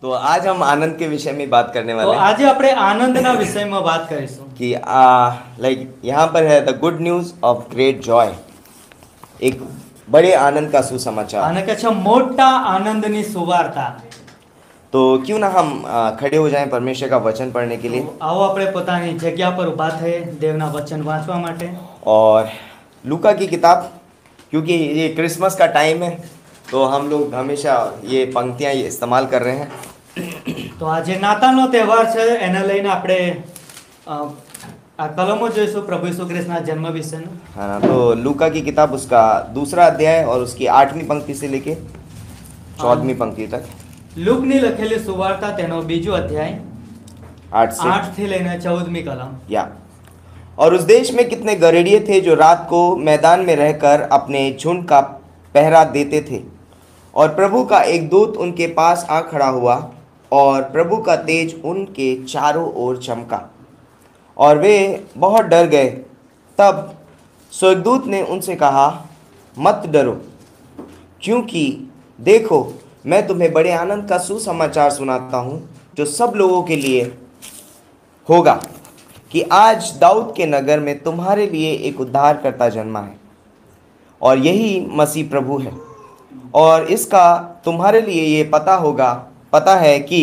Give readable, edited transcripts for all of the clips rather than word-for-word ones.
तो आज हम आनंद के विषय में बात करने तो वाले हैं આજે આપણે આનંદના વિષયમાં વાત કરીશું कि लाइक यहाँ पर है the good news of great Joy, एक बड़े आनंद का सुसमाचार। અને કે છે મોટા આનંદની સુવાર્તા। तो क्यों ना हम खड़े हो जाएं परमेश्वर का वचन पढ़ने के તો लिए। આવો આપણે પોતાની જગ્યા પર ઊભા થઈ દેવના વચન વાંચવા માટે। और लूका की किताब, क्योंकि ये क्रिसमस का टाइम है तो हम लोग हमेशा ये पंक्तियाँ ये इस्तेमाल कर रहे हैं। તો આજે નાતાલનો તહેવાર છે, એને લઈને આપણે આ કલમો જોઈશું પ્રભુ ઈસુ ખ્રિસ્તના જન્મ વિશેનું। है ना। तो लूका की किताब उसका दूसरा अध्याय और उसकी 8वीं पंक्ति से लेके 14वीं पंक्ति तक। લૂકની લખેલી સુવાર્તા તેનો બીજો અધ્યાય 8 से 8 થી લઈને 14મી કલમ। या और उस देश में कितने गरेड़िए थे जो रात को मैदान में रहकर अपने झुंड का पहरा देते थे, और प्रभु का एक दूत उनके पास आ खड़ा हुआ और प्रभु का तेज उनके चारों ओर चमका और वे बहुत डर गए। तब स्वर्गदूत ने उनसे कहा, मत डरो, क्योंकि देखो मैं तुम्हें बड़े आनंद का सुसमाचार सुनाता हूँ जो सब लोगों के लिए होगा, कि आज दाऊद के नगर में तुम्हारे लिए एक उद्धारकर्ता जन्मा है, और यही मसीह प्रभु है। और इसका तुम्हारे लिए ये पता है कि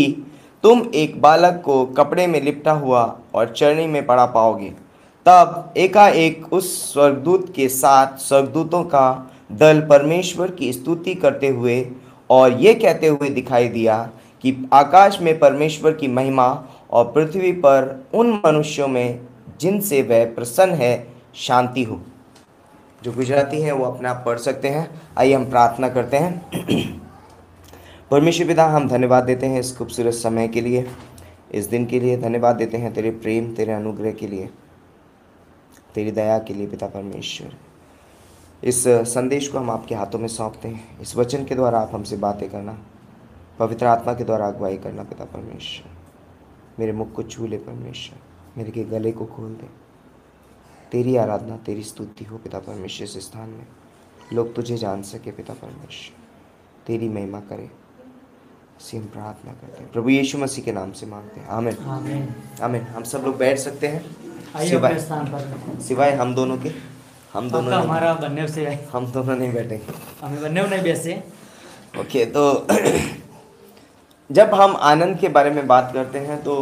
तुम एक बालक को कपड़े में लिपटा हुआ और चरनी में पड़ा पाओगे। तब एकाएक उस स्वर्गदूत के साथ स्वर्गदूतों का दल परमेश्वर की स्तुति करते हुए और ये कहते हुए दिखाई दिया कि आकाश में परमेश्वर की महिमा और पृथ्वी पर उन मनुष्यों में जिनसे वह प्रसन्न है शांति हो। जो गुजराती है वो अपने आप पढ़ सकते हैं। आइए हम प्रार्थना करते हैं। परमेश्वर पिता, हम धन्यवाद देते हैं इस खूबसूरत समय के लिए, इस दिन के लिए धन्यवाद देते हैं, तेरे प्रेम, तेरे अनुग्रह के लिए, तेरी दया के लिए। पिता परमेश्वर, इस संदेश को हम आपके हाथों में सौंपते हैं। इस वचन के द्वारा आप हमसे बातें करना, पवित्र आत्मा के द्वारा अगुवाई करना। पिता परमेश्वर, मेरे मुख को छू ले परमेश्वर, मेरे के गले को खोल दे। तेरी आराधना, तेरी स्तुति हो पिता परमेश्वर इस स्थान में, लोग तुझे जान सके। पिता परमेश्वर, तेरी महिमा करे, इसी हम प्रार्थना करते हैं प्रभु यीशु मसीह के नाम से मांगते हैं, आमीन आमीन। आमीन। हम सब लोग बैठ सकते हैं आइए अपने स्थान पर। सिवाय हम दोनों के। हम दोनों પાક્કા અમારા બંને છે, हम दोनों नहीं बैठेंगे। અમે બંને નહીં બેસીએ। ओके, तो जब हम आनंद के बारे में बात करते हैं तो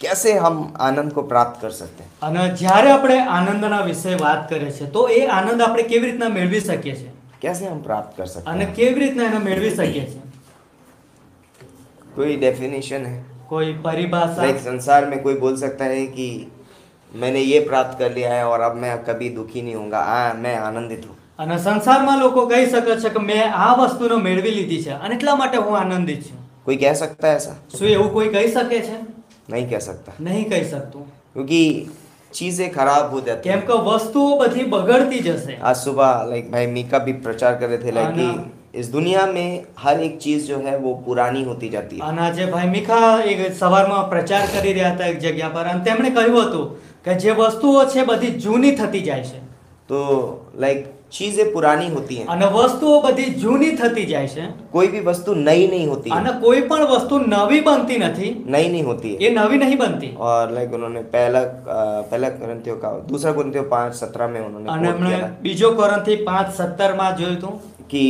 कैसे हम आनंद को प्राप्त कर सकते हैं। અને જ્યારે આપણે આનંદના વિશે વાત કરે છે તો એ આનંદ આપણે કેવી રીતના મેળવી શકીએ છીએ कैसे हम प्राप्त कर सकते અને हैं, કેવી રીતના એને મેળવી શકીએ છીએ? कोई डेफिनेशन है? કોઈ પરિભાષા? लाइक संसार में कोई बोल सकता है कि मैंने ये प्राप्त कर लिया है और अब मैं कभी दुखी नहीं होऊंगा, मैं आनंदित हूँ। અને સંસારમાં લોકો કહી શકે છે કે મેં આ વસ્તુનો મેળવી લીધી છે અને એટલા માટે હું આનંદિત છું। कोई कह सकता है ऐसा? શું એવું કોઈ કહી શકે છે? नहीं कह सकता, નહીં કહી શકતું, क्योंकि चीजें खराब हो जाती કેમ हैं। કે વસ્તુઓ બધી બગડતી જશે। आज सुबह लाइक भाई मीका भी प्रचार कर रहे थे लाइक हाँ कि इस दुनिया में हर एक चीज जो है वो पुरानी होती जाती है। અને આજે ભાઈ મીખા એક સવારમાં પ્રચાર કરી રહ્યા હતા એક જગ્યા પર અને તેમણે કહ્યું હતું કે જે વસ્તુઓ છે બધી જૂની થતી જાય છે। तो लाइक चीजें पुरानी होती हैं, અને વસ્તુઓ બધી જૂની થતી જાય છે कोई भी वस्तु नई नहीं होती है, અને કોઈ પણ વસ્તુ નવી બનતી નથી, नई नहीं होती है। એ नवी नहीं बनती। और लाइक उन्होंने पहला कुरिन्थियों का दूसरा कुरिन्थियों 5:17 में उन्होंने અને quote એમણે किया था બીજો કોરિન્થી 5:17 માં જોયું હતું कि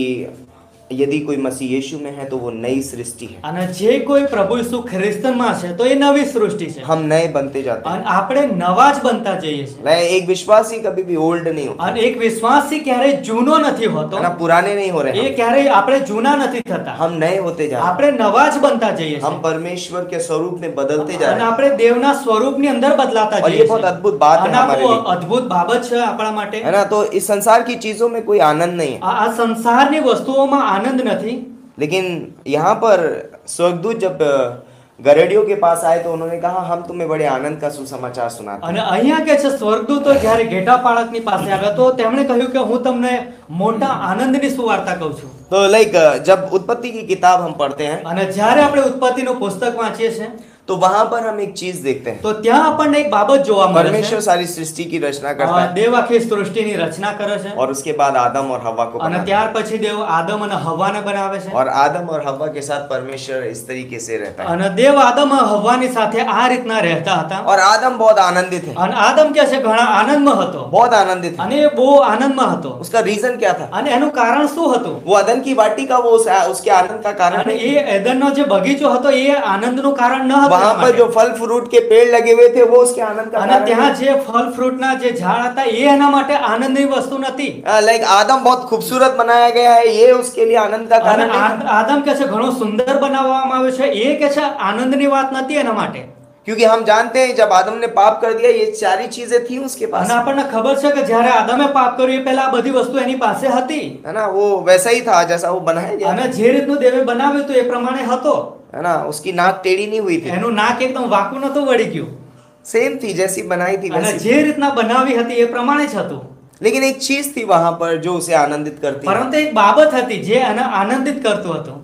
यदि कोई मसीह यीशु में है तो वो नई सृष्टि है। અને જે કોઈ પ્રભુ ઈસુ ખ્રિસ્તમાં છે તો એ નવી સૃષ્ટિ છે हम नए बनते जाते हैं। અને આપણે નવા જ બનતા જઈએ છીએ। लाइक एक विश्वासी कभी भी ओल्ड नहीं होता, અને એક વિશ્વાસી ક્યારેય જૂનો નથી હોતો, है ना, पुराने नहीं हो रहे એ हैं। ક્યારેય આપણે જૂના નથી થતા, हम नए होते जा रहे આપણે नवा જ बनता જઈએ हैं, हम છીએ परमेश्वर के स्वरूप में बदलते जा અને रहे हैं। આપણે દેવના સ્વરૂપની અંદર બદલાતા और જઈએ ये बहुत છીએ। अद्भुत बात है અને આ हमारे બહુ लिए, અદ્ભુત બાબત છે આપણા માટે। है ना। तो इस संसार की चीजों में कोई आनंद नहीं है, આ સંસારની વસ્તુઓમાં આનંદ નથી। लेकिन यहाँ पर स्वर्गदूत जब गरेडियों के पास आए तो उन्होंने कहा, हम तुम्हें बड़े आनंद का सुसमाचार सुनाते हैं। અને અહીંયા કે છે સ્વર્ગદૂતો જ્યારે ઘેટા પાળકની પાસે આવ્યા તો તેમણે કહ્યું કે હું તમને મોટા આનંદની સુવાર્તા કહું છું। तो लाइक जब उत्पत्ति की किताब हम पढ़ते हैं અને જ્યારે આપણે ઉત્પત્તિનું પુસ્તક વાંચીએ છીએ तो वहां पर हम एक चीज देखते हैं, તો ત્યાં આપણને એક બાબત જોવા મળે परमेश्वर છે। सारी सृष्टि की रचना करता है દેવ આખી સૃષ્ટિની રચના કરે છે और उसके बाद आदम और हव्वा को અને बनाता है। ત્યાર પછી દેવ આદમ અને હવ્વાને બનાવે છે और आदम और हव्वा के साथ परमेश्वर इस तरीके से रहता है અને देव આદમ અને હવ્વાની સાથે આ રીતના રહેતા હતા और आदम बहुत आनंदित है, અને આદમ કે છે ઘણા આનંદમાં હતો बहुत आनंदित है। અને એ બહુ આનંદમાં હતો उसका रीजन क्या था? અને એનું કારણ શું હતું? वो अदन की वाटिका वो उसके आनंद का कारण અને नहीं। એ એદનનો જે બગીચો હતો એ આનંદનું કારણ ન હતું वहां એના पर માટે। जो फल फ्रूट के पेड़ लगे हुए थे वो उसके आनंद का અને कारण ત્યાં नहीं। જે ફળ ફ્રૂટના જે ઝાડ હતા એ એના માટે આનંદની વસ્તુ નથી। लाइक आदम बहुत खूबसूरत बनाया गया है, ये उसके लिए आनंद का અને कारण नहीं था। આદમ કે છે ઘણો સુંદર બનાવવામાં આવ્યો છે એ કે છે આનંદની વાત નથી એના માટે। क्योंकि हम जानते हैं जब आदम ने पाप कर दिया ये सारी चीजें थी उसके पास, અને આપણને ખબર છે કે જ્યારે આદમે પાપ કર્યું એ પહેલા આ બધી વસ્તુ એની પાસે હતી है ना। वो वैसा ही था जैसा वो बनाया गया અને था, જે રીતનું દેવે બનાવ્યું હતું એ પ્રમાણે હતો। है ना। उसकी नाक टेढ़ी नहीं हुई थी, એનું નાક એકદમ વાંકું નતું વળી ગયું सेम थी जैसी बनाई थी અને वैसी। જે રીતના બનાવી હતી એ પ્રમાણે જ હતું। लेकिन एक चीज थी वहां पर जो उसे आनंदित करती है, પરંતુ એક બાબત હતી જે એને આનંદિત કરતું હતું।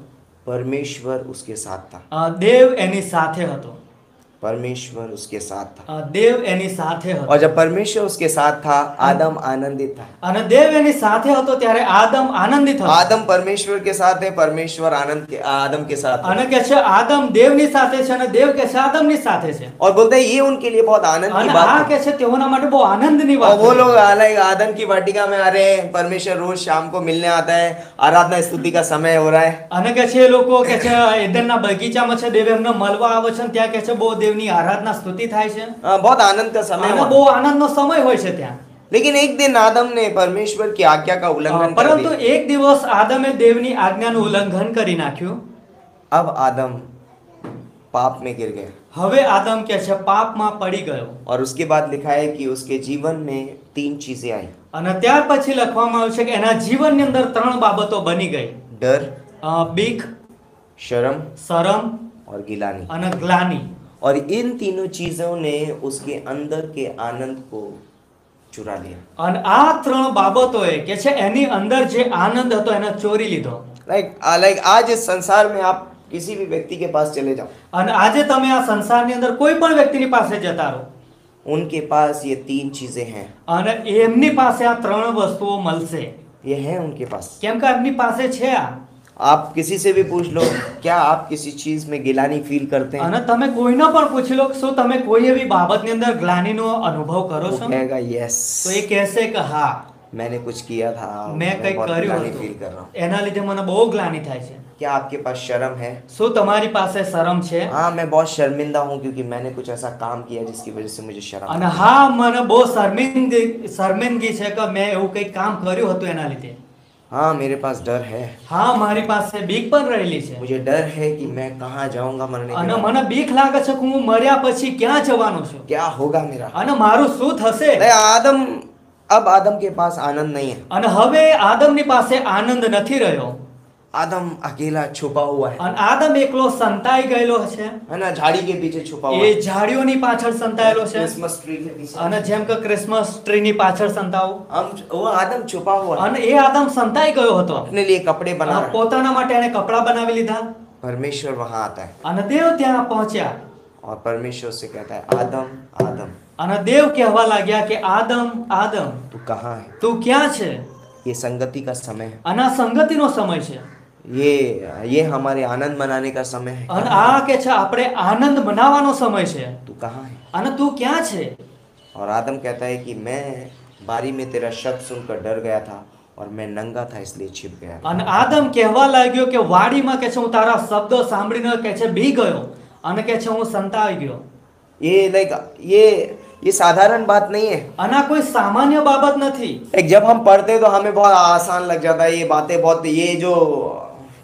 परमेश्वर उसके साथ था, દેવ એની સાથે હતો। परमेश्वर उसके साथ था। દેવ એની સાથે હતો और जब परमेश्वर उसके साथ था आदम आनंदित था। અને દેવ એની સાથે હતો ત્યારે આદમ આનંદિત હતો। आदम परमेश्वर के साथ है, परमेश्वर आदम के साथ है। અને કે છે આદમ દેવની સાથે છે અને દેવ કે છે આદમની સાથે છે और बोलते हैं ये उनके लिए बहुत आनंद की અને बात આ है। કે છે તેઓના માટે બહુ આનંદની और વાત वो છે। लोग अलग आदम की वाटिका में आ रहे हैं, परमेश्वर रोज शाम को मिलने आता है, आराधना स्तुति का समय हो रहा है। અને કે છે એ લોકો કે છે એદનના બગીચામાં છે દેવ એમને મળવા આવે છે અને ત્યાં કે છે બહુ દેવની આરાધના સ્તુતિ થાય છે बहुत आनंद का समय અને हुआ। બહુ આનંદનો સમય હોય છે ત્યાં। लेकिन एक दिन आदम ने परमेश्वर की आज्ञा का उल्लंघन कर પરંતુ दिया। એક દિવસ આદમે દેવની આજ્ઞાનું ઉલ્લંઘન કરી નાખ્યું। अब आदम पाप में गिर गया હવે આદમ કે છે પાપમાં પડી ગયો और उसके बाद लिखा है कि उसके जीवन में 3 चीजें आई, અને ત્યાર પછી લખવામાં આવ્યું છે કે એના જીવનની અંદર 3 બાબતો બની ગઈ। डर, બીક, शर्म શરમ और गिलानी। અને ગ્લાની। और इन तीनों चीजों ने उसके अंदर के आनंद को चुरा लिया। અને આ 3 બાબતોએ કે છે એની અંદર જે આનંદ હતો એને ચોરી લીધો। लाइक आज इस संसार में आप किसी भी व्यक्ति के पास चले जाओ, અને આજે તમે આ સંસારની અંદર કોઈ પણ વ્યક્તિની પાસે જતા રહો उनके पास ये 3 चीजें हैं, અને એમની પાસે આ 3 વસ્તુઓ મળશે ये हैं उनके पास। કેમ કે એમની પાસે છે આ। आप किसी से भी पूछ लो, क्या आप किसी चीज में गिलानी फील करते हैं? અને તમે કોઈને પણ પૂછી લો કે શું તમે કોઈ એવી બાબતની અંદર ગ્લાનિનો અનુભવ કરો वो છો कहेगा यस, તો એ કહેશે કે હા मैंने कुछ किया था, મેં કંઈક बहुत કર્યું ग्लानि फील હતું कर रहा हूँ। એના લીધે મને બહુ ગ્લાનિ થાય છે। क्या आपके पास शर्म है? શું તમારી પાસે શરમ છે? हाँ, मैं बहुत शर्मिंदा हूँ क्योंकि मैंने कुछ ऐसा काम किया जिसकी वजह से मुझे शर्म અને आती है। હા મને બહુ શર્મિંદગી છે કે મેં એવું કંઈક કામ કર્યું હતું એના લીધે। हाँ, मेरे पास डर है, હા મારી પાસે બીક પણ રહેલી છે मुझे डर है कि मैं कहाँ जाऊंगा मरने के અને बाद, મને બીક લાગે છે કે હું મર્યા પછી ક્યાં જવાનો છું क्या होगा मेरा। અને મારું શું થશે। अब आदम के पास आनंद नहीं है। અને હવે આદમની પાસે આનંદ નથી રહ્યો आदम अकेला छुपा हुआ है અને આદમ એકલો સંતાઈ ગયેલો છે है ना, झाड़ी के पीछे छुपा हुआ એ है, ઝાડીઓની પાછળ સંતાયેલો છે क्रिसमस ट्री के पीछे। અને જેમ કે ક્રિસમસ ટ્રીની પાછળ સંતાવો वो आदम छुपा हुआ है, અને એ આદમ સંતાઈ ગયો હતો अपने लिए कपड़े बना અને रहा है। પોતાના માટે એને કપડા બનાવી લીધા परमेश्वर वहां आता है અને દેવ ત્યાં પહોંચ્યા और परमेश्वर से कहता है आदम आदम અને देव કહેવા લાગ્યા કે આદમ આદમ तू कहाँ है? તું ક્યાં છે। ये संगति का समय है, અને આ સંગતિનો સમય છે ये हमारे आनंद मनाने का समय है। અને આ કે છે આપણે આનંદ મનાવવાનો સમય છે तू कहाँ है? અને તું ક્યાં છે। और आदम कहता है कि मैं बारी में तेरा शब्द सुनकर डर गया था और मैं नंगा था इसलिए छिप गया था। અને આદમ કહેવા લાગ્યો કે વાડીમાં કે છે હું તારા શબ્દો સાંભળીને કે છે બી ગયો અને કે છે હું સંતાઈ ગયો। ये साधारण बात नहीं है। અને આ કોઈ સામાન્ય બાબત નથી। जब हम पढ़ते हैं तो हमें बहुत आसान लग जाता है, ये बातें बहुत, ये जो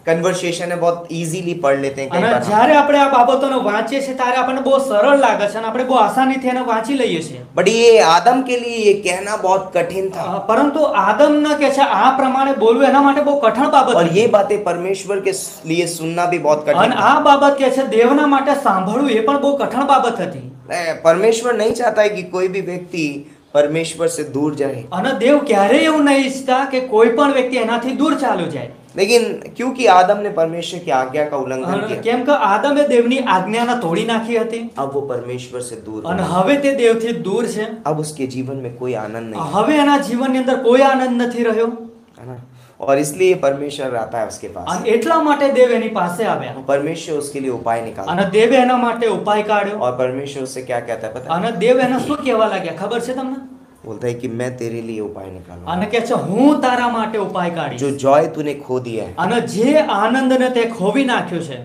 कन्वर्सेशन है बहुत इजीली पढ़ लेते हैं कई અને बार हम। જ્યારે આપણે આ બાબતોને વાંચીએ છીએ ત્યારે આપણને બહુ સરળ લાગે છે અને આપણે બહુ આસાનીથી એને વાંચી લઈએ છીએ। बट ये आदम के लिए ये कहना बहुत कठिन था પરંતુ આદમને કે છે આ પ્રમાણે બોલવું એના માટે બહુ કઠણ બાબત और હતી। ये बातें परमेश्वर के लिए सुनना भी बहुत कठिन અને આ બાબત કે છે દેવના માટે સાંભળવું એ પણ બહુ કઠણ બાબત હતી। था। परमेश्वर नहीं चाहता है कि कोई भी व्यक्ति परमेश्वर से दूर जाए। અને દેવ ક્યારેય એવું નહીં ઈચ્છતા કે કોઈ પણ વ્યક્તિ એનાથી દૂર ચાલ્યો જાય। लेकिन क्योंकि आदम ने परमेश्वर की आज्ञा का उल्लंघन અને किया, કેમ કે આદમે દેવની આજ્ઞાને તોડી નાખી હતી अब वो परमेश्वर से दूर हो અને गया। હવે તે દેવથી દૂર છે। अब उसके जीवन में कोई आनंद नहीं है, હવે એના જીવનની અંદર કોઈ આનંદ નથી રહ્યો है ना। और इसलिए परमेश्वर आता है उसके पास, અને એટલા માટે દેવ એની પાસે આવ્યા परमेश्वर उसके लिए उपाय निकालता અને દેવે एना માટે उपाय काढ्यो है। और परमेश्वर उससे क्या कहता है पता है? અને देव એને શું કહેવા લાગ્યા खबर છે તમને? बोलता है कि मैं तेरे लिए उपाय निकालूंगा, અને કહે છે હું તારા માટે ઉપાય કાઢીશ जो जॉय तूने खो दिया है અને જે આનંદને તે ખોવી નાખ્યો છે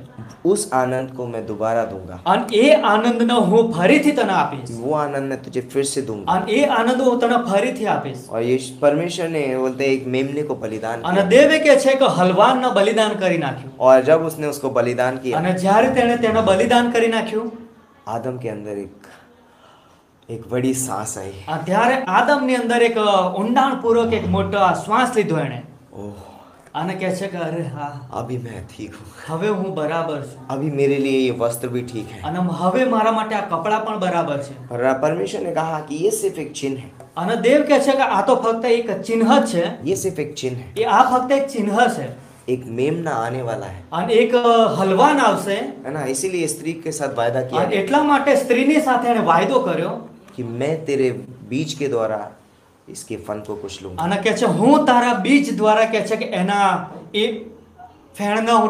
उस आनंद को मैं दोबारा दूंगा, અને એ આનંદને હું ફરીથી તને આપીશ वो आनंद मैं तुझे फिर से दूंगा। અને એ આનંદ હું તને ફરીથી આપીશ। और ये परमेश्वर ने बोलते हैं एक मेमने को बलिदान અને किया, દેવે કહે છે કે હલવાનને બલિદાન કરી નાખ્યું और जब उसने उसको बलिदान किया, અને જ્યારે તેણે તેનું બલિદાન કરી નાખ્યું आदम के अंदर एक बड़ी सांस आई। ત્યારે આદમની અંદર એક ઊંડાણપૂર્વક એક મોટો શ્વાસ લીધો એણે ओह, અને કહે છે કે અરે હા अभी मैं ठीक हूँ, હવે હું बराबर છું अभी मेरे लिए ये वस्त्र भी ठीक है। અને હવે મારા માટે આ કપડા પણ બરાબર છે। और परमेश्वर ने कहा कि ये सिर्फ एक चिन्ह है, અને દેવ કહે છે કે આ તો ફક્ત એક ચિહ્ન જ છે ये सिर्फ एक चिन्ह है। એ આ ફક્ત એક ચિહ્ન છે एक मेमना आने वाला है, અને એક હલવાન આવશે है ना। इसीलिए स्त्री के साथ वायदा किया અને એટલા માટે સ્ત્રીની સાથે એણે વાયદો કર્યો कि मैं तेरे बीज के द्वारा इसके फन को कुचलूंगा। અને કહે છે હું તારા બીજ દ્વારા કહે છે કે એના એ ફેણને હું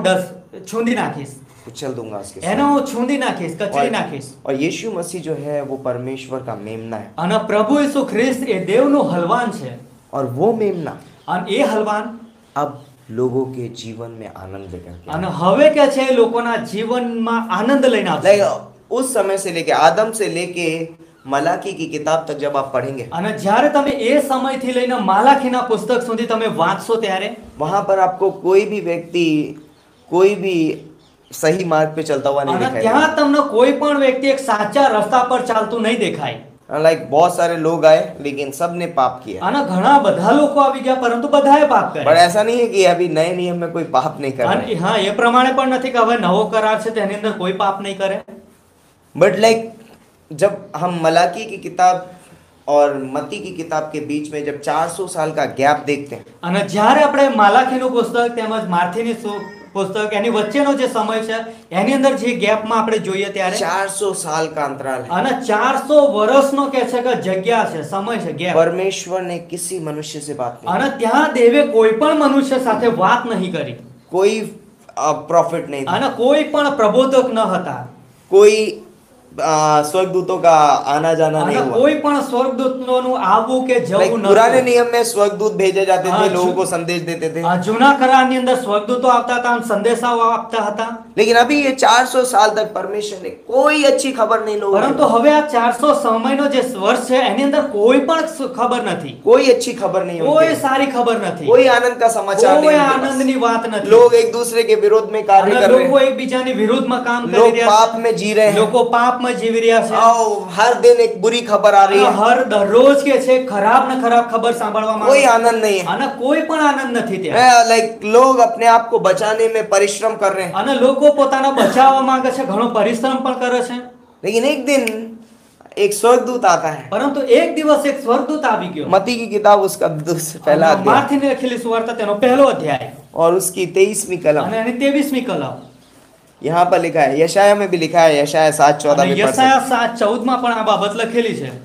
છૂંદી નાખીશ कुचल दूंगा उसके એને साथ। હું છૂંદી નાખીશ કચડી નાખીશ। और यीशु मसीह जो है वो परमेश्वर का मेमना है, અને પ્રભુ ઈસુ ખ્રિસ્ત એ દેવનું હલવાન છે और वो मेमना અને એ હલવાન अब लोगों के जीवन में आनंद लेकर के અને હવે કે છે એ લોકોના જીવનમાં આનંદ લઈને આવશે। लाइक उस समय से लेके आदम से लेके मलाकी की किताब तक जब आप पढ़ेंगे, અને જ્યારે તમે એ સમયથી લઈને માલાખીના પુસ્તક સુધી તમે વાંચશો ત્યારે वहां पर आपको कोई भी व्यक्ति कोई भी सही मार्ग पे चलता हुआ नहीं અને दिखाई ત્યાં તમને કોઈ પણ વ્યક્તિ એક સાચા રસ્તા પર ચાલતું નહીં દેખાય। लाइक बहुत सारे लोग आए लेकिन सब ने पाप किया। અને ઘણા બધા લોકો આવી ગયા પરંતુ બધાએ પાપ पर કર્યા। ऐसा नहीं है कि अभी नए नियम में कोई पाप नहीं कर रहा અને હા એ પ્રમાણે પણ નથી કે હવે નવો કરાર છે તેની અંદર કોઈ પાપ નહીં કરે। बट लाइक जब हम मलाकी की किताब और मती की किताब के बीच में जब 400 साल का गैप देखते हैं, અને જ્યારે આપણે માલાખીનું પુસ્તક તેમજ માર્થીની પુસ્તક એની વચ્ચેનો જે સમય છે એની અંદર જે ગેપમાં આપણે જોઈએ ત્યારે 400 साल का अंतराल है। અને 400 વર્ષનો કે છે કે જગ્યા છે સમય છે ગેપ। परमेश्वर ने किसी मनुष्य से बात नहीं અને ત્યાં દેવે કોઈ પણ મનુષ્ય સાથે વાત નહીં કરી की, कोई प्रॉफिट नहीं था, અને કોઈ પણ પ્રબોધક ન હતા कोई स्वर्गदूतों का आना जाना नहीं અને हुआ। કોઈ પણ સ્વર્ગદૂતનું આવવું કે लाइक જવું पुराने ન नियम में स्वर्गदूत भेजे जाते थे, हाँ, लोगों को संदेश देते थे, જૂના કરારની અંદર સ્વર્ગદૂતો આવતા હતા અને સંદેશાઓ આપતા હતા। लेकिन अभी ये 400 साल तक परमेश्वर ने कोई अच्छी खबर नहीं लोगों પરંતુ को, હવે આ 400 સમયનો જે વર્ષ છે એની અંદર કોઈ પણ ખબર નથી, कोई अच्छी खबर नहीं કોઈ होती, સારી ખબર નથી, कोई आनंद का समाचार કોઈ नहीं उनके पास। આનંદની વાત નથી। लोग एक दूसरे के विरोध में कार्य અને कर रहे લોકો हैं, એકબીજાની વિરુદ્ધમાં કામ કરી लोग રહ્યા पाप છે, में जी रहे हैं, લોકો પાપમાં જીવી રહ્યા છે। आओ, हर दिन एक बुरी खबर आ रही અને है, હર દરરોજ કે છે ખરાબ ને ખરાબ ખબર સાંભળવામાં कोई આવે છે। आनंद नहीं है। અને કોઈ પણ આનંદ નથી ત્યાં। लाइक लोग अपने आप को बचाने में परिश्रम कर रहे हैं, અને લોકો પોતાના બચાવવા માંગે છે, ઘણો પરિશ્રમ પણ કરે છે। लेकिन एक दिन एक स्वर्गदूत आता है। પરંતુ એક દિવસ એક સ્વર્ગદૂત આવી ગયો। मती की किताब उसका पहला અને अध्याय માર્થીની લખેલી સુવાર્તા તેનો પહેલો અધ્યાય और उसकी 23वीं कलम, અને એની 23મી કલમ यहाँ पर लिखा है, यशाया में भी लिखा है, यशाया 7:14 અને में पढ़ सकते યશાયા 7:14 માં પણ આ બાબત લખેલી છે हैं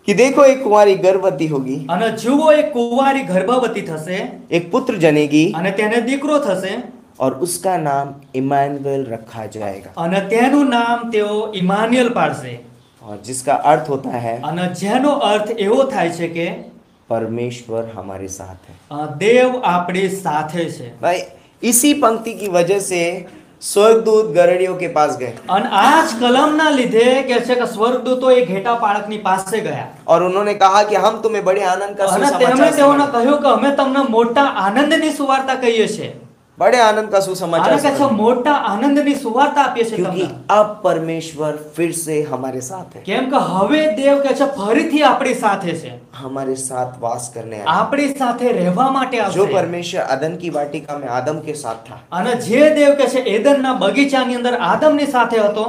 कि देखो एक कुंवारी गर्भवती होगी, અને જુઓ એક કુંવારી ગર્ભવતી થશે एक पुत्र जनेगी અને તેને દીકરો થશે और उसका नाम इमानुएल रखा जाएगा। અને તેનું નામ તેઓ ઇમાન્યુએલ પાડશે। और जिसका अर्थ होता है અને જેનો અર્થ એવો થાય છે કે परमेश्वर हमारे साथ है। દેવ આપણી સાથે છે। भाई इसी पंक्ति की वजह से स्वर्गदूत गरड़ियों के पास गए અને આ જ કલમના લીધે કે છે કે સ્વર્ગદૂતો એ ઘેટા પાળકની પાસે ગયા और उन्होंने कहा कि हम तुम्हें बड़े आनंद का અને તેમણે सुसमाचार તેઓને सुनाएंगे। કહ્યું કે અમે તમને મોટા આનંદની સુવાર્તા કહીએ છીએ। बड़े आनंद का અને सुसमाचार કહે છે सुनाएंगे। મોટા આનંદની સુવાર્તા આપીએ છીએ क्योंकि તમને। अब परमेश्वर फिर से हमारे साथ है, કેમ કે હવે દેવ કે છે ફરીથી આપણી સાથે છે, हमारे साथ वास करने आया। આપણી સાથે રહેવા માટે जो આવશે। परमेश्वर अदन की वाटिका में आदम के साथ था, અને જે દેવ કે છે એદનના બગીચાની અંદર આદમની સાથે હતો,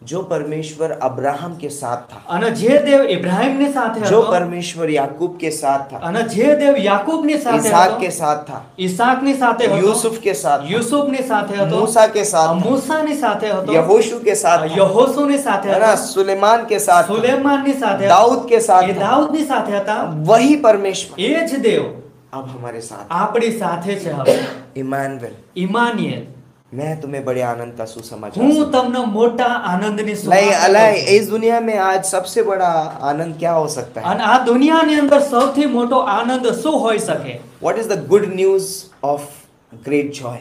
जो परमेश्वर अब्राहम के साथ था, અને જે દેવ ઇબ્રાહીમની સાથે जो હતો, परमेश्वर याकूब के साथ था, અને જે દેવ યાકૂબની સાથે इसहाक હતો, के साथ था, ઈસાકની સાથે હતો, यूसुफ के साथ था, યુસુફની સાથે હતો, मूसा के साथ था, મૂસાની સાથે હતો, यहोशू के साथ था, યહોશુની સાથે है ना, હતો, सुलेमान के साथ था, સુલેમાનની સાથે હતો, दाऊद के साथ એ था। દાऊदની સાથે હતા। वही परमेश्वर એ જ દેવ अब हमारे साथ, આપણી સાથે છે હવે। इमानुएल। ઇમાનિયેલ, मैं तुम्हें बड़े आनंद का सुसमाचार હું सुनाऊं। તમને मोटा आनंदની नहीं સુવાર્તા अलाय કહું છું। इस दुनिया में आज सबसे बड़ा आनंद क्या हो सकता है? અને આ દુનિયાની અંદર સૌથી મોટો આનંદ શું હોઈ શકે? What is the good news of great joy?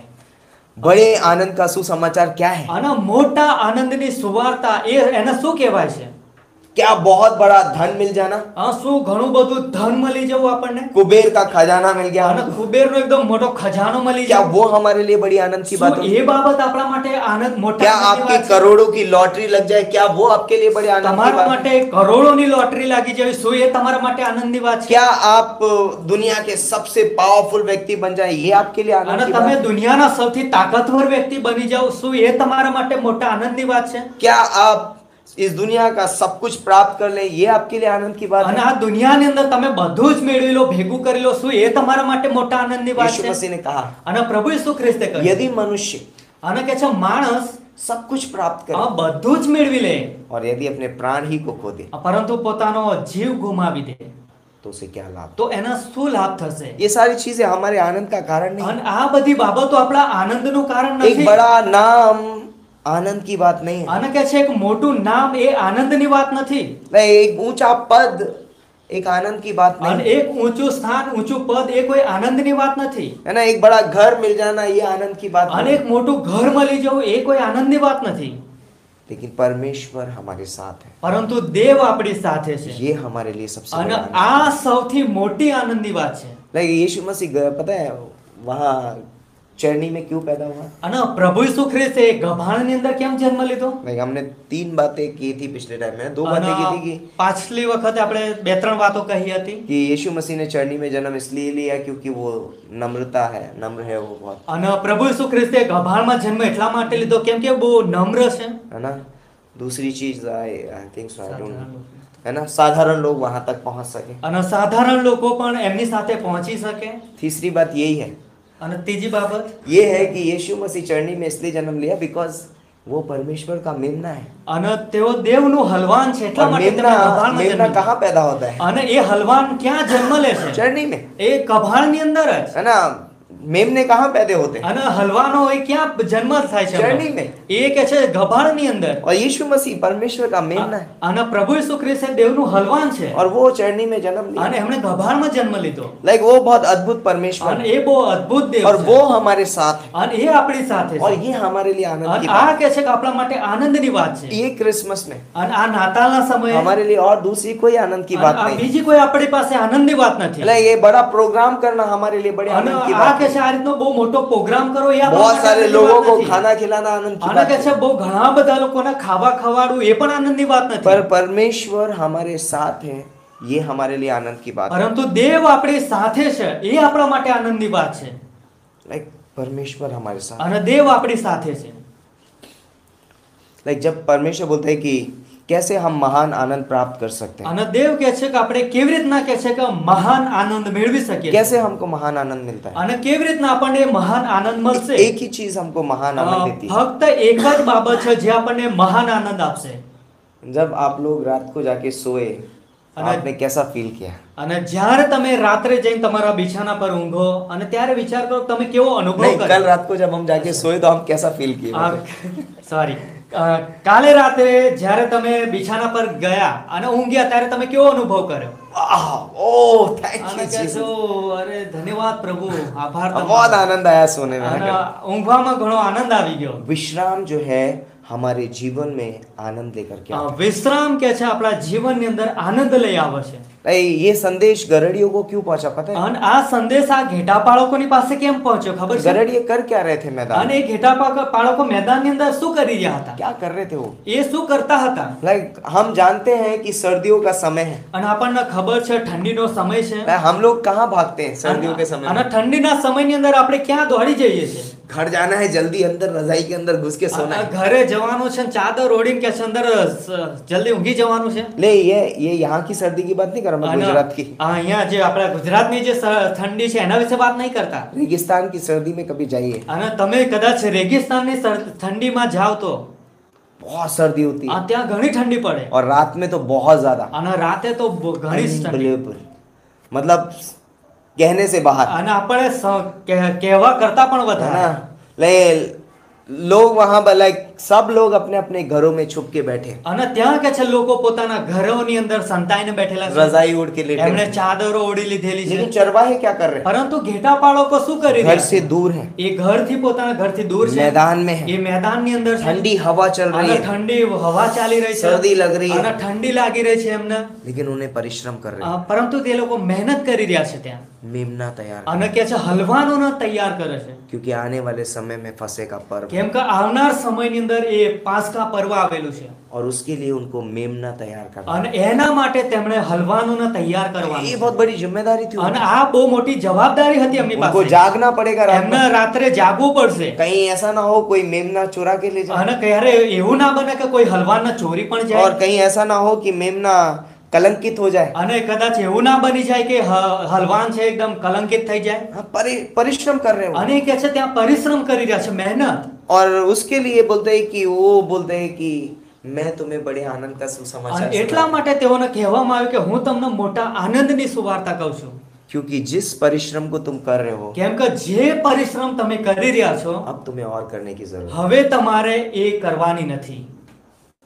बड़े आनंद का सुसमाचार क्या है? અને मोटा आनंदની સુવાર્તા એને શું કહેવાય છે? क्या बहुत बड़ा धन मिल जाना? શું ઘણું બધું ધન મળી જવું આપણને? कुबेर का खजाना मिल गया અને हमको? કુબેરનો એકદમ મોટો ખજાનો મળી क्या જાય? वो हमारे लिए बड़ी आनंद की बात શું होगी? એ બાબત આપણા માટે આનંદ મોટા क्या આનંદની आपके વાત છે? करोड़ों की लॉटरी लग जाए, क्या वो आपके लिए बड़े आनंद की તમારા बात है? માટે કરોડોની લોટરી લાગી જવી શું એ તમારા માટે આનંદની વાત છે? क्या आप दुनिया के सबसे पावरफुल व्यक्ति बन जाए, ये आपके लिए आनंद અને की તમે बात है? દુનિયાના સૌથી તાકાતવર વ્યક્તિ બની જાઓ શું એ તમારા માટે મોટા આનંદની વાત છે? क्या आप इस दुनिया का सब कुछ प्राप्त कर ले, ये आपके लिए आनंद की बात અને है? આ દુનિયાની અંદર તમે બધું જ મેળવી લો, ભેગું કરી લો, શું એ તમારા માટે મોટા આનંદની વાત यीशु છે? मसीह ने कहा, અને પ્રભુ ઈસુ ખ્રિસ્તે કહ્યું, यदि मनुष्य અને કે છે માણસ सब कुछ प्राप्त करे બધું જ મેળવી લે और यदि अपने प्राण ही को खो दे, પરંતુ પોતાનો જીવ ગુમાવી દે तो उसे क्या लाभ? તો એના શું લાભ થશે? ये सारी चीजें हमारे आनंद का कारण नहीं અને આ बધી बाबतो આપણા આનંદનું કારણ है। एक નથી। बड़ा नाम आनंद की बात नहीं है। અને કે છે એક મોટું નામ એ આનંદની વાત નથી। नहीं, एक ऊंचा पद एक आनंद की बात અને नहीं है। એક ઊંચું સ્થાન ઊંચું પદ એ કોઈ આનંદની વાત નથી। है ना, एक बड़ा घर मिल जाना ये आनंद की बात અને नहीं એક મોટું ઘર મળી જવું એ કોઈ આનંદની વાત નથી। है। लेकिन परमेश्वर हमारे साथ है, પરંતુ દેવ આપણી સાથે છે ये हमारे लिए सबसे અને बड़ा आनंद આ સૌથી मोटी आनंदनी વાત છે। है। लाइक यीशु मसीह पता है वहाँ चरनी में क्यों पैदा हुआ? અને પ્રભુ ઈસુ ખ્રિસ્તે ગભાણની અંદર કેમ જન્મ લીધો? लाइक हमने 3 बातें की थी पिछले टाइम में, 2 बातें की थी પાછલી વખતે આપણે બે ત્રણ વાતો કહી હતી कि यीशु मसीह ने चरनी में जन्म इसलिए लिया क्योंकि वो नम्रता है, नम्र है वो बहुत, અને પ્રભુ ઈસુ ખ્રિસ્તે ગભાણમાં જન્મ એટલા માટે લીધો કેમ કે બહુ નમ્ર છે। है ना। दूसरी चीज I think so, I don't know, है ना, साधारण लोग वहां तक पहुंच सके। અને સાધારણ લોકો પણ એમની સાથે પહોંચી શકે। तीसरी बात यही है, અને ત્રીજી બાબત ये है कि यीशु मसीह चरनी में इसलिए जन्म लिया बिकॉज वो परमेश्वर का मेमना है। અને તેઓ દેવનું હલવાન છે એટલા और માટે मेमना તેમણે ગભાણમાં मेमना જન્મ લીધો। कहाँ पैदा होता है? અને એ હલવાન ક્યાં જન્મ લે છે? चरनी में, એ ગભાણની અંદર જ। है ना। मेमने कहाँ पैदा होते हैं? અને હલવાનો એ ક્યાં જન્મ થાય છે? ચરણી में। એ કે છે ગભાણની અંદર। और यीशु मसीह परमेश्वर का मेमना है અને પ્રભુ ઈસુ ખ્રિસ્ત દેવનું હલવાન છે और वो चरनी में जन्म लिया। અને એમણે ગભાણમાં જન્મ લીધો। लाइक वो बहुत अद्भुत परमेश्वर અને है એ બહુ અદ્ભુત દેવ और છે। वो हमारे साथ है અને એ આપણી સાથે और છે। ये हमारे लिए आनंद અને की આ बात કે છે કે આપણા માટે આનંદની વાત છે। है। ये क्रिसमस में અને આ નાતાલના સમયે हमारे लिए और दूसरी कोई आनंद की અને बात આ नहीं है। બીજી કોઈ આપણી પાસે આનંદની વાત નથી। लाइक ये बड़ा प्रोग्राम करना हमारे लिए बड़े અને आनंद की આ बात કે है। છે આ રીતનો બહુ મોટો પ્રોગ્રામ કરો એ આપણા बहुत માટે सारे આનંદની लोगों વાત को નથી। खाना खिलाना आनंद की અને बात કે છે है। બહુ ઘણા બધા લોકોને ખાવા ખવાડવું એ પણ આનંદની વાત નથી। पर परमेश्वर हमारे साथ है, ये हमारे लिए आनंद की बात है। પરંતુ દેવ આપણી સાથે છે એ આપણા માટે આનંદની વાત છે। लाइक परमेश्वर हमारे साथ, અને દેવ આપણી સાથે છે। लाइक जब परमेश्वर बोलते हैं कि कैसे हम महान आनंद प्राप्त कर सकते हैं, અને દેવ કહે છે કે આપણે કેવી રીતના કહે છે કે મહાન આનંદ મેળવી શકીએ છીએ। कैसे हमको महान आनंद मिलता है? અને કેવી રીતના આપણને મહાન આનંદ મળશે? एक ही चीज हमको महान आनंद देती है। ફક્ત એક જ બાબત છે જે આપણને મહાન આનંદ આપશે। जब आप लोग रात को जाके सोए, अरे- आपने कैसा फील किया? અને જ્યારે તમે રાત્રે જઈને તમારા बिछाना पर ઊંઘો અને ત્યારે વિચાર કરો તમે કેવો અનુભવ नहीं, कल કર્યો। रात को जब हम जाके सोए तो हम कैसा फील किए? સોરી, કાલે રાત્રે જ્યારે તમે बिछाना પર ગયા અને ઊંઘ્યા ત્યારે તમે કેવો અનુભવ કર્યો? ओह थैंक અને यू जीसस, કહેશો, અરે ધન્યવાદ પ્રભુ, આભાર बहुत તમારો। आनंद आया सोने में। અને ઊંઘવામાં ઘણો આનંદ આવી ગયો। विश्राम जो है हमारे जीवन में आनंद लेकर के आता વિશ્રામ કે છે આપણા જીવનની અંદર આનંદ લઈ આવે છે। है। ये संदेश गरड़ियों को क्यों पहुंचा पता है? અને આ સંદેશ આ ઘેટા પાળકોની પાસે કેમ પહોંચ્યો ખબર છે? गरड़िए कर क्या रहे थे मैदान અને में? એ ઘેટા પાળકો મેદાનની અંદર શું કરી રહ્યા હતા? क्या कर रहे थे वो? એ શું કરતા હતા? लाइक हम जानते हैं कि सर्दियों का समय है, અને આપણને ખબર છે ઠંડીનો સમય છે। हम लोग कहाँ भागते हैं सर्दियों के समय અને में? ઠંડીના સમયની અંદર આપણે ક્યાં દોડી જઈએ છીએ? घर जाना है, जल्दी अंदर रजाई के अंदर घुस के सोना है। ઘરે જવાનું છે ને ચાદર ઓઢીને કે છે અંદર જલ્દી ઊંઘી જવાનું છે। ले ये यहाँ की सर्दी की बात नहीं कर रहा मैं, અને गुजरात की। અહીંયા જે આપણા ગુજરાતની જે ઠંડી છે એના વિશે વાત નહીં करता। रेगिस्तान की सर्दी में कभी जाइए, અને તમે કદાચ રેગિસ્તાનની ठंडीમાં જાવ તો बहुत सर्दी होती है ત્યાં ઘણી ઠંડી પડે और रात में तो बहुत ज्यादा, અને રાતે તો ઘણી જ ઠંડી। Unbelievable. मतलब कहने से बाहर, અને આપણે કહેવા કરતા પણ है વધારે। ना। ले लोग वहां लाइक सब लोग अपने अपने घरों में छुप के बैठे, અને ત્યાં કે છે લોકો પોતાના ઘરોની અંદર સંતાઈને બેઠેલા છે। रजाई ओढ़ के लेटे એમણે हैं। ચાદરો ઓઢી લીધેલી છે। लेकिन चरवाहे क्या कर रहे हैं? પરંતુ ઘેટા પાળકો શું કરી घर રહ્યા से છે? दूर है, એ ઘરથી પોતાના ઘરથી દૂર છે, मैदान में એ है, મેદાનની અંદર છે, ठंडी हवा चल रही અને है, ઠંડી હવા ચાલી રહી છે, सर्दी लग रही અને है, ઠંડી લાગી રહી છે એમને। लेकिन उन्हें परिश्रम कर रहे हैं, પરંતુ તે લોકો મહેનત કરી રહ્યા છે ત્યાં, मेमना तैयार कर અને કે છે હલવાનોને તૈયાર કરે છે। क्योंकि आने वाले समय में फंसे का पर्व है, કેમ કે આવનાર સમયની અંદર એ પાસ્કા પર્વ આવેલું છે, और उसके लिए उनको मेमना तैयार करना। અને એના માટે તેમણે હલવાનોને તૈયાર ये કરવાનું बहुत बड़ी जिम्मेदारी थी અને उनकी। આ બહુ મોટી જવાબદારી હતી એમની उनको પાસે। जागना पड़ेगा रात એમને में, રાત્રે જાગવું પડશે, कहीं ऐसा ना हो कोई मेमना चुरा के ले जाए, અને ક્યારે એવું ના બને કે કોઈ હલવાનને ચોરી પણ જાય, और कहीं ऐसा ना हो कि मेमना कलंकित हो जाए। અને કદાચ એવું ના બની જાય કે હલવાન છે એકદમ કલંકિત થઈ જાય। हाँ, परिश्रम कर रहे हो, અને એ કે છે ત્યાં પરિશ્રમ કરી રહ્યા છે, મહેનત। और उसके लिए बोलते हैं कि वो बोलते हैं कि मैं तुम्हें बड़े आनंद का અને सुसमाचार એટલા सुनाऊं। માટે તેઓને કહેવામાં આવ્યું કે હું તમને મોટા આનંદની સુવાર્તા કહું છું। क्योंकि जिस परिश्रम को तुम कर रहे हो, કેમ કે જે પરિશ્રમ તમે કરી રહ્યા છો अब तुम्हें और करने की जरूरत है, હવે તમારે એ કરવાની નથી,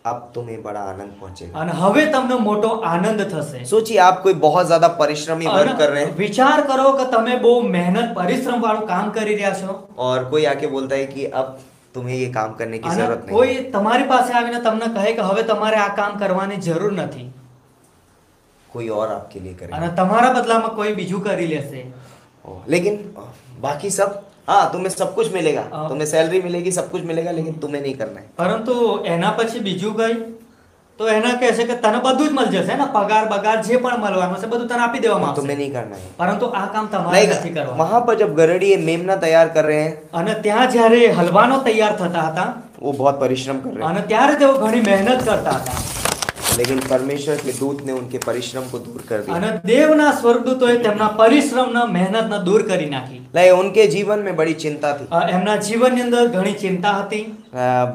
अब तुम्हें बड़ा आनंद पहुंचेगा। અને હવે તમને મોટો આનંદ થશે। सोचिए आप कोई बहुत ज्यादा परिश्रमी वर्क कर रहे हैं વિચાર કરો કે તમે બહુ મહેનત પરિશ્રમ વાળું કામ કરી રહ્યા છો, और कोई आके बोलता है कि अब तुम्हें ये काम करने की અને जरूरत नहीं, કોઈ તમારી પાસે આવીને તમને કહે કે હવે તમારે આ કામ કરવાની જરૂર નથી, कोई और आपके लिए करेगा। અને તમારા બદલામાં કોઈ બીજું કરી લેશે। लेकिन बाकी सब, हाँ तुम्हें सब कुछ मिलेगा, हाँ। तुम्हें सैलरी मिलेगी, सब कुछ मिलेगा, लेकिन तुम्हें नहीं करना है। પરંતુ એના પછી બીજું કઈ તો એના કહે છે કે તને બધું જ મળી જશે ને, પગાર બગાર જે પણ મળવાનું છે બધું તને આપી દેવામાં આવશે, तुम्हें नहीं करना है। પરંતુ આ કામ તમારે नहीं, નથી કરવાનું। वहां पर जब गरड़ी मेमना तैयार कर रहे हैं, અને ત્યાં જ્યારે હલવાનો તૈયાર થતા હતા वो बहुत परिश्रम कर रहे हैं, અને ત્યારે તેઓ ઘણી મહેનत કરતા હતા, लेकिन परमेश्वर के दूत ने उनके परिश्रम को दूर कर दिया। અને દેવના સ્વર્ગદૂતોએ તેમના પરિશ્રમના મહેનતને દૂર કરી નાખી। लाइक उनके जीवन में बड़ी चिंता थी, એમના જીવનની અંદર ઘણી ચિંતા હતી,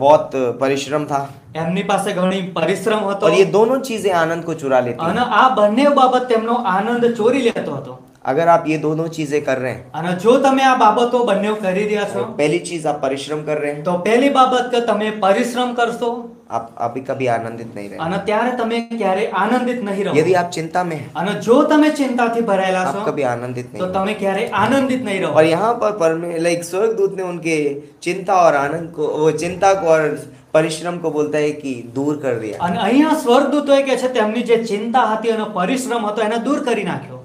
बहुत परिश्रम था, એમની પાસે ઘણી પરિશ્રમ હતો, और ये दोनों चीजें आनंद को चुरा लेती અને हैं। આ બંને બાબત તેમનો આનંદ ચોરી લેતો હતો। अगर आप ये दोनों चीजें कर रहे हैं, અને જો તમે આ બાબતો બંને કરી રહ્યા છો पहली चीज आप परिश्रम कर रहे हैं, તો પહેલી બાબત કે તમે પરિશ્રમ કરશો आप अभी कभी आनंदित नहीं रहे। અને ત્યારે તમે ક્યારે આનંદિત નહીં રહો। यदि आप चिंता में हैं, અને જો તમે ચિંતાથી ભરાયેલા आप છો कभी आनंदित नहीं તો रहे। તમે ક્યારે આનંદિત નહીં રહો। और यहाँ पर लाइक स्वर्गदूत ने उनके चिंता और आनंद को, वो चिंता को और परिश्रम को बोलता है कि दूर कर दिया। અને અહીંયા સ્વર્ગદૂતોએ કે છે તેમની જે ચિંતા હતી અને પરિશ્રમ હતો એને દૂર કરી નાખ્યો।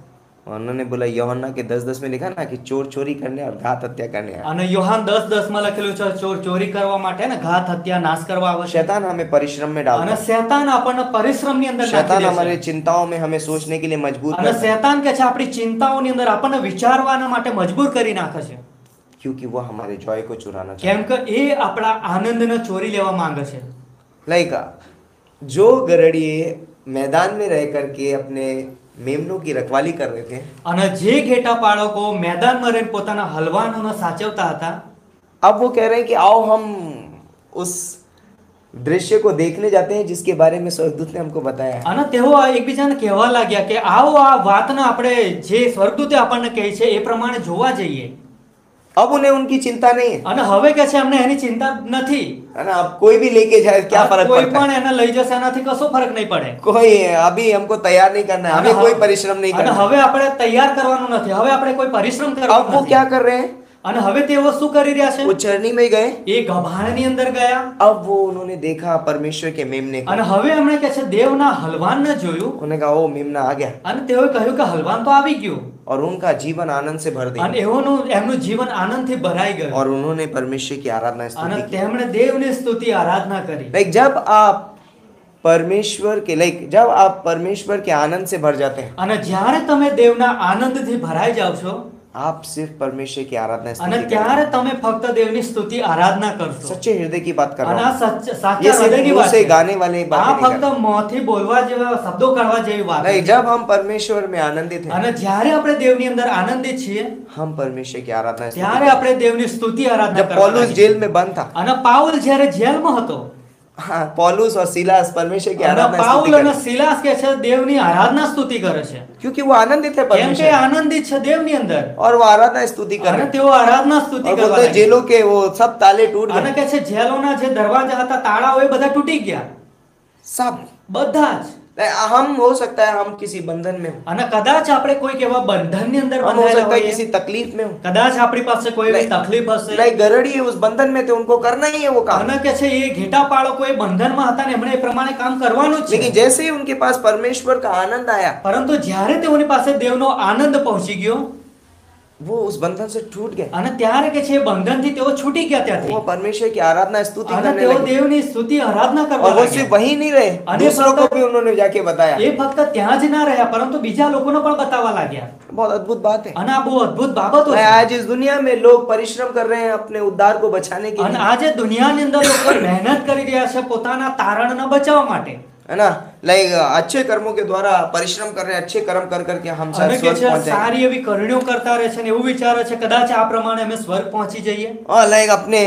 और उन्होंने बोला यूहन्ना के 10:10 में लिखा ना कि चोर चोरी करने और घात हत्या करने आया। અને યોહાન 10:10 માં લખેલું છે ચોર ચોરી કરવા માટે ને ઘાત હત્યા નાશ કરવા આવે છે। शैतान हमें परिश्रम में डालता અને है, શૈતાન આપણને પરિશ્રમની અંદર નાખી शैतान દે हमारे છે। चिंताओं में हमें सोचने के लिए मजबूर અને करता है, શૈતાન કે છે આપણી ચિંતાઓની અંદર આપણને વિચારવાના માટે મજબૂર કરી નાખે છે, क्योंकि वो हमारे जॉय को चुराना चाहता કેમ કે એ આપણા આનંદને ચોરી લેવા માંગે છે। है। लाइक जो गरड़िए मैदान में रह करके अपने मेमनों की रखवाली कर रहे थे, અને જે ઘેટા પાળકો મેદાનમાં રહીને પોતાના હલવાનોને સાચવતા હતા अब वो कह रहे हैं कि आओ हम उस दृश्य को देखने जाते हैं जिसके बारे में स्वर्गदूत ने हमको बताया है। અને તેઓ એકબીજાને કહેવા લાગ્યા કે આવો આ વાતને આપણે જે સ્વર્ગદૂતે આપણને કહે છે એ પ્રમાણે જોવા જઈએ। अब उन्हें उनकी चिंता नहीं है, અને હવે કે છે અમને એની ચિંતા નથી, है ना। अब कोई भी लेके जाए क्या फर्क કોઈ पड़ता है, પણ એને લઈ જશે એનાથી કશો ફરક નહીં પડે। कोई अभी हमको तैयार नहीं करना है, અને हमें कोई परिश्रम नहीं અને करना है। હવે આપણે તૈયાર કરવાનું નથી, હવે આપણે કોઈ પરિશ્રમ अब કરવાનું वो નથી। क्या कर रहे हैं, અને હવે તેઓ શું કરી રહ્યા છે? वो चरनी में गए, એ ગભાણની અંદર ગયા अब वो उन्होंने देखा परमेश्वर के मेमने को, અને હવે એમણે કે છે દેવના હલવાનને જોયું उन्होंने कहा ओ मेमना आ गया, અને તેઓએ કહ્યું કે હલવાન તો આવી ગયું। और उनका जीवन आनंद से भर અને दिया, એમનું જીવન આનંદથી ભરાઈ ગયું और उन्होंने परमेश्वर की आराधना અને स्तुति की। તેમણે દેવની સ્તુતિ આરાધના કરી। लाइक जब आप परमेश्वर के आनंद से भर जाते हैं, અને જ્યારે તમે દેવના આનંદથી ભરાઈ જાવ છો आप सिर्फ परमेश्वर की आराधना स्तुति અને करेंगे। ત્યારે તમે ફક્ત દેવની સ્તુતિ આરાધના કરશો सच्चे हृदय की बात कर અને रहा આ हूँ। સચ્ચ- સાચા ये सिर्फ હૃદયની मुंह વાત से છે गाने वाले આ बातें नहीं ફક્ત कर મોંથી બોલવા જેવા શબ્દો કાઢવા જેવી વાત नहीं। નથી। जब हम परमेश्वर में आनंदित हैं, અને જ્યારે આપણે દેવની અંદર આનંદિત છીએ हम परमेश्वर की आराधना स्तुति ત્યારે करेंगे। આપણે દેવની સ્તુતિ આરાધના जब કરવા पौलुस લાગીએ। जेल में बंद था, અને પાઉલ જ્યારે જેલમાં હતો हाँ, पौलुस और सिलास परमेश्वर की અને आराधना स्तुति પાઉલ અને करें, સિલાસ કે છે દેવની આરાધના સ્તુતિ કરે છે क्योंकि वो आनंदित है કેમ કે परमेश्वर में, આનંદિત છે દેવની અંદર और वो आराधना स्तुति कर અને रहे हैं। તેઓ આરાધના સ્તુતિ और કરવા बोलते हैं, લાગ્યા। जेलों के वो सब ताले टूट અને गए, કે છે જેલોના જે દરવાજા હતા તાળાઓ એ બધા તૂટી ગયા सब। બધા જ। हम हो सकता है हम किसी बंधन में हो, અને કદાચ આપણે કોઈક એવા બંધનની અંદર हम हो બંધાયેલા सकता है હોઈએ, किसी तकलीफ में हो। કદાચ આપણી પાસે કોઈ એવી Like- તકલીફ હશે लाइक गरड़ी उस बंधन में थे, उनको करना ही है वो काम। અને કે છે એ ઘેટા પાળકો એ બંધનમાં હતા ને એમણે એ પ્રમાણે કામ કરવાનું જ लेकिन છે। जैसे ही उनके पास परमेश्वर का आनंद आया, પરંતુ જ્યારે તેઓની પાસે દેવનો આનંદ પહોંચી ગયો वो उस बंधन से टूट गए। અને ત્યારે કે છે એ બંધનથી તેઓ છૂટી ગયા ત્યાંથી वो परमेश्वर की आराधना स्तुति અને करने તેઓ लगे। દેવની સ્તુતિ આરાધના કરવા और वो લાગ્યા। सिर्फ वही नहीं रहे, अने दूसरों को फक्त- भी उन्होंने जाके बताया। એ ફક્ત ત્યાં જ ના રહ્યા પરંતુ બીજા લોકોને પણ બતાવવા लाग्યા। बहुत अद्भुत बात है। અને આ બહુ અદ્ભુત બાબતો છે। आज इस दुनिया में लोग परिश्रम कर रहे हैं अपने उद्धार को बचाने के અને लिए, આજે દુનિયાની અંદર લોકો મહેનત કરી રહ્યા છે પોતાના તારણને બચાવવા માટે। है ना। लाइक अच्छे कर्मों के द्वारा परिश्रम कर रहे हैं, अच्छे कर्म कर करके हम અને शायद કે स्वर्ग છે पहुंच जाएंगे। સારી એવી કરણીઓ કરતા રહે છે અને એવું વિચારે છે કદાચ આ પ્રમાણે અમે સ્વર્ગ પહોંચી જઈએ। और लाइक अपने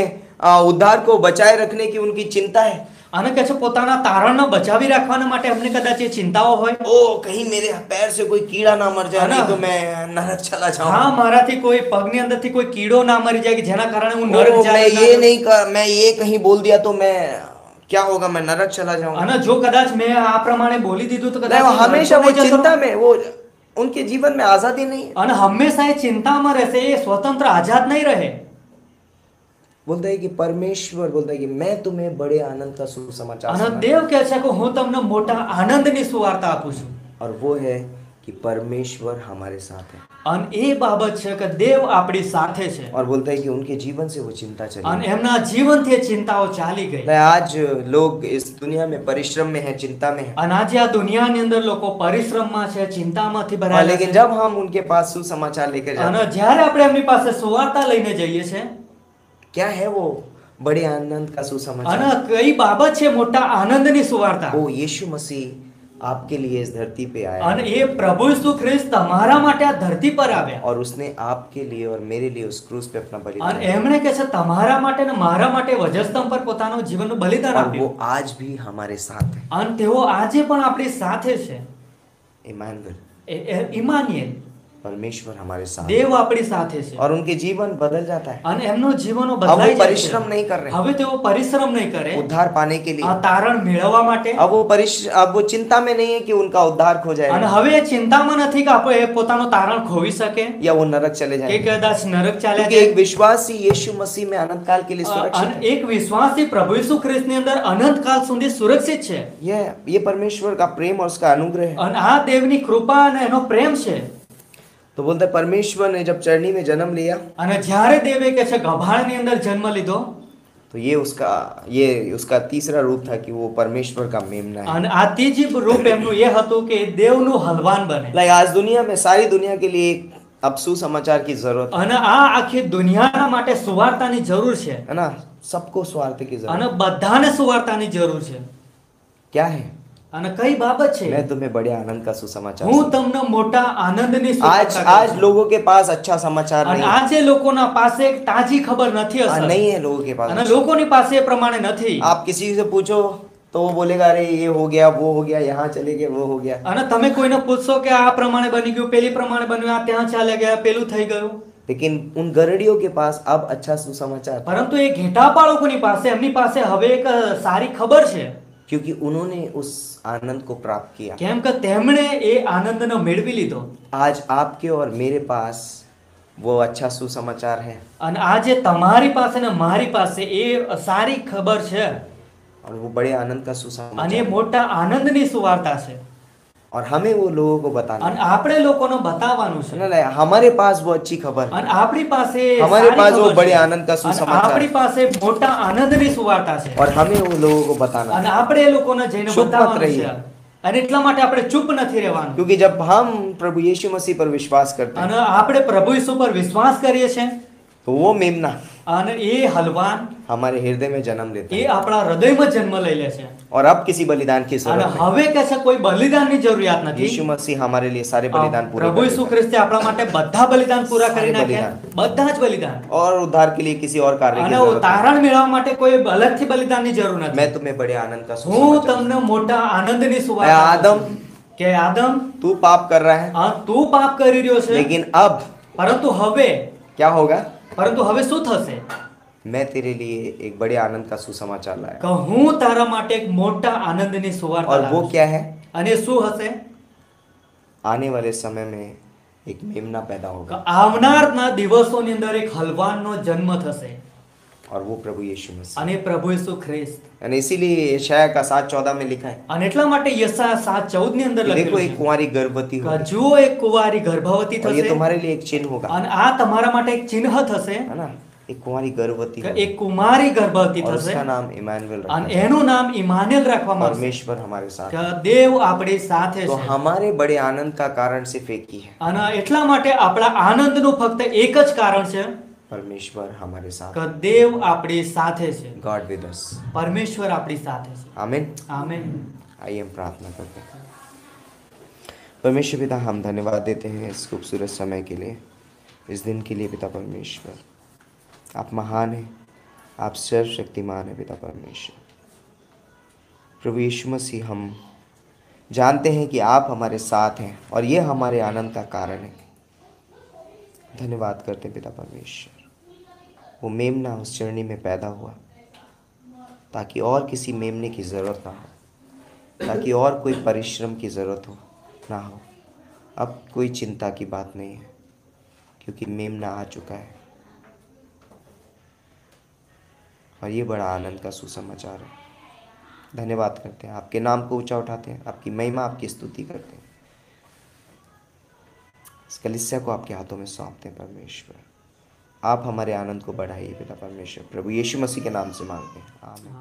उद्धार को बचाए रखने की उनकी चिंता है। અને કે છે પોતાના તારણને બચાવી રાખવાના માટે અમને કદાચ એ ચિંતાઓ હોય। ओ कहीं मेरे पैर से कोई कीड़ा ना मर जाए, है ना? नहीं तो मैं नरक चला હા जाऊं। મારાથી કોઈ પગની અંદરથી કોઈ કીડો ના મરી જાય કે જેના કારણે હું નરક ओ, मैं ये જાય। नहीं कर, मैं ये कहीं बोल दिया तो मैं क्या होगा, मैं नरक चला जाऊंगा। અને જો કદાચ મેં આ પ્રમાણે બોલી દીધું તો नहीं, કદાચ वो હું हमेशा નરકમાં वो જતો चिंता રહું। में, वो उनके जीवन में आजादी नहीं है। અને હંમેશા એ ચિંતામાં રહેશે એ સ્વતંત્ર આઝાદ નહીં રહે। बोलता है कि परमेश्वर बोलता है कि मैं तुम्हें बड़े आनंद का सुसमाचार અને सुनाऊंगा। દેવ કહે છે કે હું તમને મોટા આનંદની સુવાર્તા આપું છું। और वो है कि परमेश्वर हमारे साथ है। અને એ બાબત છે કે દેવ આપણી સાથે છે और बोलता है कि उनके जीवन से वो चिंता चली અને गई। એમના જીવનથી એ ચિંતાઓ ચાલી ગઈ। आज लोग इस दुनिया में परिश्रम में है, चिंता में है। અને આજે આ દુનિયાની અંદર લોકો પરિશ્રમમાં છે ચિંતામાંથી और ભરાયેલા लेकिन છે। जब हम उनके पास सुसमाचार लेकर जाते અને हैं, જ્યારે આપણે એમની પાસે સુવાર્તા લઈને જઈએ છે क्या है वो बड़े आनंद का અને सुसमाचार? કઈ बाबत છે મોટા આનંદની સુવાર્તા। वो यीशु मसीह आपके लिए इस धरती पे आया અને એ પ્રભુ ઈસુ ખ્રિસ્ત તમારા માટે આ ધરતી પર આવ્યા और उसने आपके लिए और मेरे लिए उस क्रूस पे अपना बलिदान અને दिया। એમણે કહે છે તમારા માટે ને મારા માટે વજસ્તંભ પર પોતાનું જીવનનું બલિદાન और આપ્યું। वो आज भी हमारे साथ है। અને તેઓ આજે પણ આપણી સાથે છે। इमानुएल, ઇમાનિયેલ परमेश्वर हमारे साथ है। દેવ આપણી સાથે છે। और उनके जीवन बदल जाता है। અને એમનો જીવનો अब બદલાઈ वो જાય परिश्रम છે। नहीं कर रहे, હવે તેઓ પરિશ્રમ નહીં કરે उद्धार पाने के लिए। આ તારણ મેળવવા માટે। अब वो चिंता में नहीं है कि उनका उद्धार खो અને जाएगा હવે એ ચિંતામાં નથી કે આપણે પોતાનું તારણ ખોવી શકે या वो नरक चले કે जाएंगे, કદાચ નરક ચાલ્યા क्योंकि एक જાય। विश्वासी यीशु मसीह में अनंत काल के लिए सुरक्षित અને है। એક વિશ્વાસી પ્રભુ ઈસુ ખ્રિસ્તની અંદર અનંત કાળ સુધી સુરક્ષિત છે। ये परमेश्वर का प्रेम और उसका अनुग्रह है। અને આ દેવની કૃપા અને એનો પ્રેમ છે। तो बोलते हैं परमेश्वर ने जब चरनी में जन्म लिया અને જ્યારે દેવે કે છે ગભાળની અંદર જન્મ લીધો तो ये उसका तीसरा रूप था कि वो परमेश्वर का मेमना है। અને આ ત્રીજી રૂપ એમનું એ હતું કે દેવનું હલવાન બને। लाइक आज दुनिया में सारी दुनिया के लिए एक अब सुसमाचार की जरूरत અને આ આખી દુનિયાના માટે સુવાર્તાની જરૂર છે है ना। सबको स्वार्थ की जरूरत અને બધાને સુવાર્તાની જરૂર છે। क्या है? અને કઈ બાબત છે? मैं तुम्हें बड़े आनंद का सुसमाचार હું તમને मोटा आनंदની आज સુવાર્તા आज કરું છું। लोगों के पास अच्छा समाचार અને नहीं है। આજે લોકોના પાસે એક તાજી ખબર નથી અસર नहीं है लोगों के पास। અને લોકોની પાસે એ પ્રમાણે નથી। आप किसी से पूछो तो वो बोलेगा अरे ये हो गया, वो हो गया, यहाँ चले गए, वो हो गया। અને તમે કોઈને પૂછશો કે આ પ્રમાણે બની ગયું, પેલી પ્રમાણે બન્યું, આ ત્યાં ચાલે ગયા, પેલું થઈ ગયું। लेकिन उन गरड़ियों के पास अब अच्छा सुसमाचार था, પરંતુ એ ઘેટા પાળકોની પાસે એમની પાસે હવે એક સારી ખબર છે। क्योंकि उन्होंने उस आनंद को प्राप्त किया। કેમ કે તેમણે એ આનંદને મેળવી લીધો। आज आपके और मेरे पास वो अच्छा सुसमाचार है અને આજે તમારી પાસે ને મારી પાસે એ સારી ખબર છે और वो बड़े आनंद का અને सुसमाचार એ है। મોટા આનંદની સુવાર્તા છે। और हमें वो लोगों को बताना અને है। આપણે લોકોને બતાવવાનું છે। ना, ना, हमारे पास वो अच्छी खबर है। અને આપણી પાસે हमारे સારી पास वो ખબર बड़े છે। आनंद का અને सुसमाचार આપણી है। પાસે મોટા આનંદની સુવાર્તા છે। और हमें वो लोगों को बताना અને है। આપણે એ લોકોને જઈને ચૂપ મત બતાવવાનું રહીએ। છે। અને એટલા માટે આપણે ચૂપ નથી રહેવાનું क्योंकि जब हम प्रभु यीशु मसीह पर विश्वास करते हैं અને આપણે પ્રભુ ઈસુ પર વિશ્વાસ કરીએ છીએ तो वो मेमना અને એ હલવાન हमारे हृदय में जन्म लेता એ है આપણા હૃદયમાં જન્મ લઈ લે છે और अब किसी बलिदान की અને जरूरत नहीं। હવે કે છે કોઈ બલિદાનની જરૂરિયાત નથી यीशु मसीह हमारे लिए सारे बलिदान पूरे પ્રભુ कर ઈસુ देता है। ખ્રિસ્તે આપણા માટે બધા બલિદાન પૂરા કરી સારે નાખ્યા બધા જ બલિદાન और उद्धार के लिए किसी और कार्य की અને जरूरत नहीं। તારણ મેળવવા માટે કોઈ અલગથી બલિદાનની જરૂર નથી मैं तुम्हें बड़े आनंद का હું सुसमाचार તમને મોટા આનંદની ए સુવાર્તા આપું आदम છું કે આદમ तू पाप कर रहा है તું પાપ કરી રહ્યો છે लेकिन अब પરંતુ હવે શું થશે मैं तेरे लिए एक बड़े आनंद का सुसमाचार लाया કે હું તારા માટે એક મોટા આનંદની સુવાર્તા और वो લાવું છું. क्या है અને શું હશે आने वाले समय में एक मेमना पैदा કે होगा આવનારના દિવસોની અંદર એક હલવાનનો જન્મ થશે और वो प्रभु यीशु मसीह અને પ્રભુ ઈસુ ખ્રિસ્ત और इसीलिए यशायाह का 7:14 में लिखा है અને એટલા માટે યશાયા 7:14 ની અંદર कि देखो લખેલું एक છે कुंवारी गर्भवती કે होगी જુઓ એક કુંવારી ગર્ભવતી और ये થશે तुम्हारे लिए एक चिन्ह होगा અને આ તમારા માટે એક ચિહ્ન થશે है ना एक कुंवारी गर्भवती કે होगी એક કુમારી ગર્ભવતી और થશે उसका नाम इमानुएल અને रखा એનું નામ ઇમાનુએલ રાખવામાં આવશે परमेश्वर हमारे साथ કે દેવ આપણી સાથે तो છે हमारे बड़े आनंद का कारण सिर्फ एक ही है અને એટલા માટે આપણા આનંદનું ફક્ત એક જ કારણ છે परमेश्वर हमारे साथ કે દેવ આપણી સાથે છે गॉड विद अस પરમેશ્વર આપણી સાથે છે आमीन આમેન आइए हम प्रार्थना करते हैं। परमेश्वर पिता हम धन्यवाद देते हैं इस खूबसूरत समय के लिए, इस दिन के लिए पिता परमेश्वर। आप महान हैं, आप सर्वशक्तिमान हैं पिता परमेश्वर। प्रभु यीशु मसीह हम जानते हैं कि आप हमारे साथ हैं और ये हमारे आनंद का कारण है। धन्यवाद करते हैं पिता परमेश्वर। वो मेमना उस चरणी में पैदा हुआ ताकि और किसी मेमने की ज़रूरत ना हो, ताकि और कोई परिश्रम की ज़रूरत ना हो। अब कोई चिंता की बात नहीं है क्योंकि मेमना आ चुका है और ये बड़ा आनंद का सुसमाचार है। धन्यवाद करते हैं, आपके नाम को ऊंचा उठाते हैं, आपकी महिमा आपकी स्तुति करते हैं। इस कलीसिया को आपके हाथों में सौंपते हैं परमेश्वर। आप हमारे आनंद को बढ़ाइए पिता परमेश्वर। प्रभु यीशु मसीह के नाम से मांगते हैं, आमीन।